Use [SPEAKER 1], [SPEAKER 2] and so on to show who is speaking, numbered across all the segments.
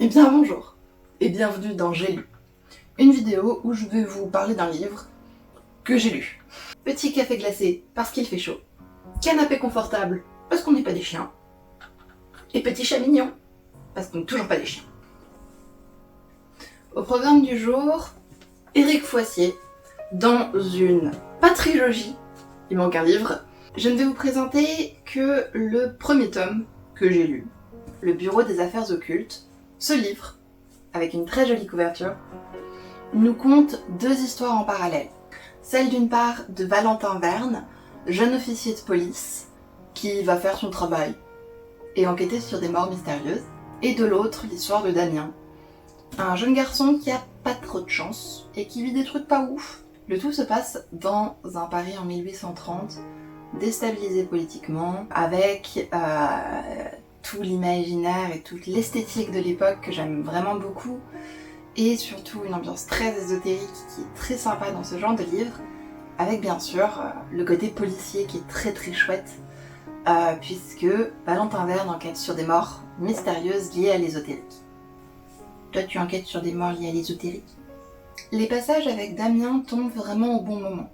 [SPEAKER 1] Eh bien bonjour, et bienvenue dans J'ai lu, une vidéo où je vais vous parler d'un livre que j'ai lu. Petit café glacé parce qu'il fait chaud, canapé confortable parce qu'on n'est pas des chiens, et petit chat mignon parce qu'on n'est toujours pas des chiens. Au programme du jour, Éric Foissier, dans une pas trilogie, il manque un livre, je ne vais vous présenter que le premier tome que j'ai lu, Le Bureau des Affaires Occultes. Ce livre, avec une très jolie couverture, nous conte deux histoires en parallèle. Celle d'une part de Valentin Verne, jeune officier de police, qui va faire son travail et enquêter sur des morts mystérieuses, et de l'autre l'histoire de Damien, un jeune garçon qui a pas trop de chance et qui vit des trucs pas ouf. Le tout se passe dans un Paris en 1830, déstabilisé politiquement, avec tout l'imaginaire et toute l'esthétique de l'époque que j'aime vraiment beaucoup, et surtout une ambiance très ésotérique qui est très sympa dans ce genre de livre, avec bien sûr le côté policier qui est très très chouette, puisque Valentin Verne enquête sur des morts mystérieuses liées à l'ésotérique. Toi, tu enquêtes sur des morts liées à l'ésotérique. Les passages avec Damien tombent vraiment au bon moment.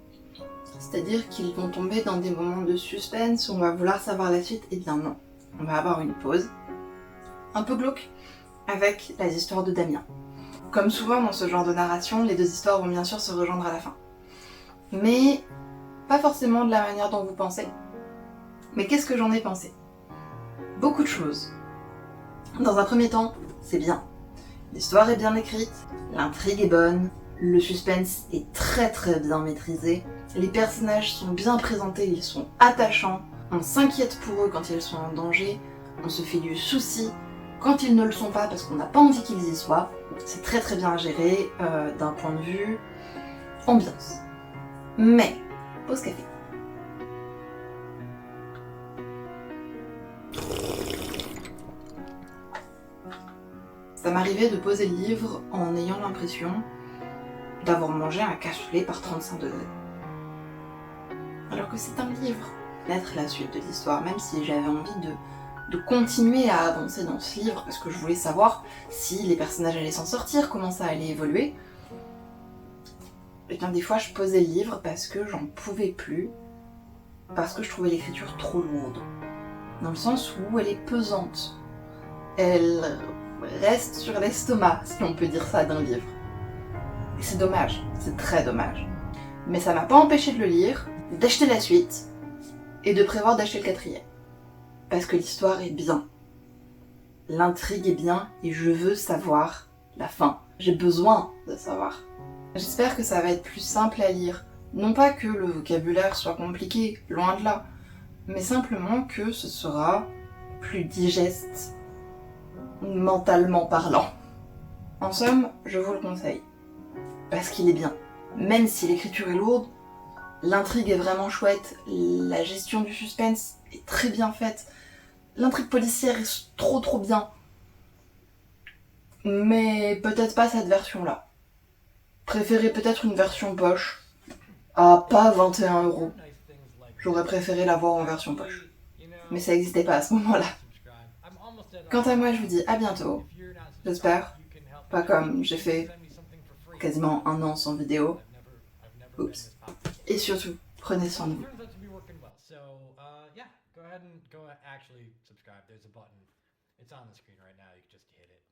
[SPEAKER 1] C'est-à-dire qu'ils vont tomber dans des moments de suspense où on va vouloir savoir la suite. Eh bien non, on va avoir une pause, un peu glauque, avec les histoires de Damien. Comme souvent dans ce genre de narration, les deux histoires vont bien sûr se rejoindre à la fin. Mais pas forcément de la manière dont vous pensez. Mais qu'est-ce que j'en ai pensé? Beaucoup de choses. Dans un premier temps, c'est bien. L'histoire est bien écrite, l'intrigue est bonne, le suspense est très très bien maîtrisé, les personnages sont bien présentés, ils sont attachants, on s'inquiète pour eux quand ils sont en danger, on se fait du souci quand ils ne le sont pas parce qu'on n'a pas envie qu'ils y soient. C'est très très bien géré d'un point de vue ambiance. Mais, pause café. Ça m'arrivait de poser le livre en ayant l'impression d'avoir mangé un cassoulet par 35 degrés. Alors que c'est un livre. Peut-être la suite de l'histoire, même si j'avais envie de continuer à avancer dans ce livre, parce que je voulais savoir si les personnages allaient s'en sortir, comment ça allait évoluer. Et bien des fois je posais le livre parce que j'en pouvais plus, parce que je trouvais l'écriture trop lourde. Dans le sens où elle est pesante. Elle reste sur l'estomac, si on peut dire ça d'un livre. Et c'est dommage, c'est très dommage. Mais ça m'a pas empêché de le lire, d'acheter la suite, et de prévoir d'acheter le quatrième. Parce que l'histoire est bien. L'intrigue est bien, et je veux savoir la fin. J'ai besoin de savoir. J'espère que ça va être plus simple à lire. Non pas que le vocabulaire soit compliqué, loin de là, mais simplement que ce sera plus digeste, mentalement parlant. En somme, je vous le conseille. Parce qu'il est bien. Même si l'écriture est lourde, l'intrigue est vraiment chouette, la gestion du suspense est très bien faite, l'intrigue policière est trop bien. Mais peut-être pas cette version-là. Préférez peut-être une version poche, à pas 21€. J'aurais préféré l'avoir en version poche. Mais ça n'existait pas à ce moment-là. Quant à moi, je vous dis à bientôt. J'espère. Pas comme j'ai fait quasiment un an sans vidéo. Oups. Et surtout, prenez soin de vous.
[SPEAKER 2] Go ahead and actually subscribe. There's a button. It's on the screen right now. You can just hit it.